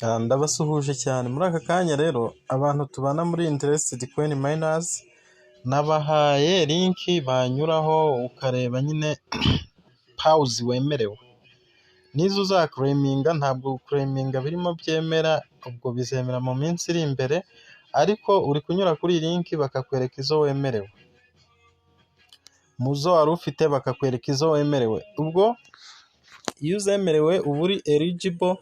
Ndabasuhuje cyane muri aka kanya rero abantu tubana muri Interested Coin Miners nabahaye link banyuraho ukareba nyine pause wemerewe nizo uzaklaminga, ntabwo claiminga birimo byemera, ubwo bizemera mu minsi iri imbere, ariko uri kunyura kuri iyi link bakakwereka izo wemerewe, muzo wari ufite bakakwereka izo wemerewe. Ubwo iyo uzemerewe uba uri eligible,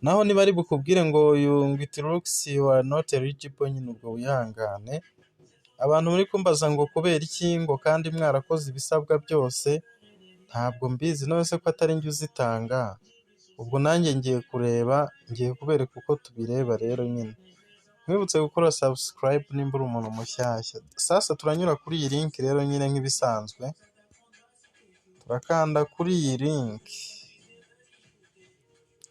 naho niba ari bukubwire ngo it looks you are not eligible, nyine ubwo wihangane. Abantu muri kumbaza ngo kubera iki ngo kandi mwarakoze ibisabwa byose, ntabwo mbizi, none se ko atari njye uzitanga, ubwo nanjye ngiye kureba, ngiye kubereka uko tubireba. Rero nyine mwibutse gukora subscribe nimba uri umuntu mushyashya. Sasa turanyura kuri iyi link rero nyine nk'ibisanzwe, turakanda kuri iyi link.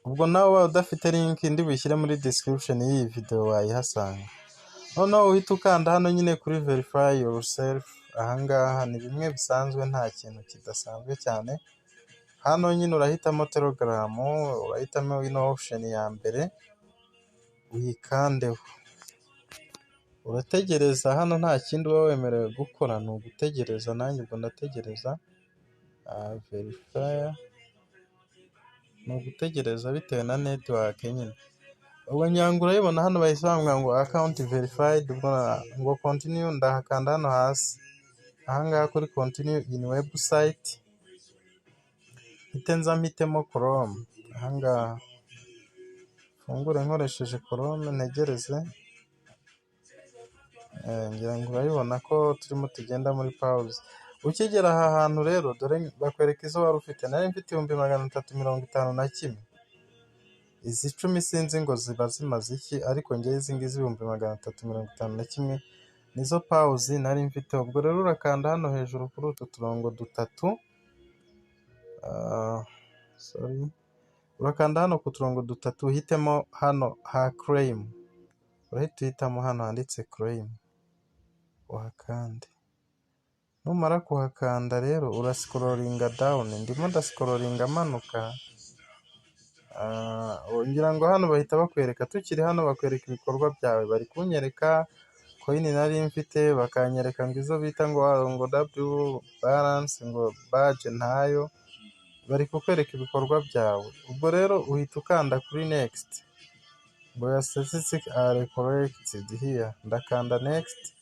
Ubwo nawe waba udafite link ndi bushyire muri description y'iyi video wayihasanga. Noneho uhita ukanda hano nyine kuri verify yourself. Ahangaha ni bimwe bisanzwe, nta kintu kidasanzwe cyane. Hano nyine urahitamo Telegram, urahitamo ino option ya mbere uyikandeho, urategereza. Hano nta kindi uba wemerewe gukora, ni ugutegereza. Nanjye ubwo ndategereza verifier, ni ugutegereza bitewe na network nyine. Ubwo nyango urayibona hano bahise bambwira ngo account verified, ubwo ngo continue, ndahakanda hano hasi ahangaha kuri continue in website, nza mpitemo Chrome. Ahangaha fungure nkoresheje Chrome, ntegereze. Ngira ngo urayibona ko turimo tugenda muri pause. Ukigera aha hantu rero dore bakwereka izo wari ufite. Nari mfite 351. Izi 10 sinzi ngo ziba zimaze iki, ariko njye izi ngizi 351 nizo pause nari mfite. Ubwo rero urakanda hano hejuru kuri utu turongo dutatu, urakanda hano ku turongo dutatu, uhitemo hano ha claim, urahita uhitamo hano handitse claim, uhakande. Numara kuhakanda rero urascrollinga down, ndimo ndascrollinga manuka. Ngira ngo hano bahita bakwereka, tukiri hano bakwereka ibikorwa byawe. Bari kunyereka coin nari mfite, bakanyereka ngo izo bita ngo W balance, ngo badge ntayo, bari kukwereka ibikorwa byawe. Ubwo rero uhita ukanda kuri next, ngo your statistics are collected here, ndakanda next.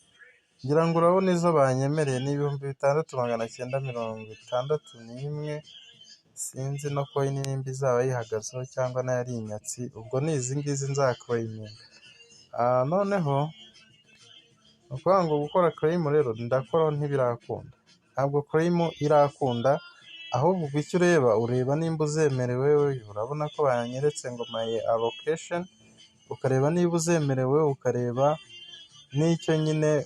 Ngira ngo urabona izo banyemereye ni 6961. Sinzi no coin nimba izaba yihagazeho cyangwa n'ayari inyatsi, ubwo ni izi ngizi nzaclaiminga. Noneho ukuvuga ngo gukora claim rero ndakoraho ntibirakunda, ntabwo claim irakunda, ahubwo icyo ureba nimba uzemerewe. Urabona ko banyeretse ngo my allocation, ukareba niba uzemerewe, ukareba n'icyo nyine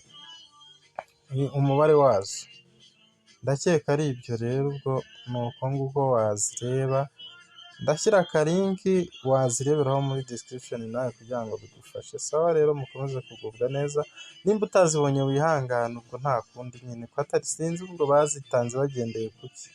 umubare wazo. Ndakeka ari ibyo rero, ubwo nuko nguko wazireba. Ndashyira akalinki wazireberaho muri description nawe kugira ngo bigufashe. Sawa rero, mukomeze kugubwa neza. Nimba utazibonye wihangane, ubwo nta kundi nyine, ko atari sinzi ubwo bazitanze bagendeye kuki.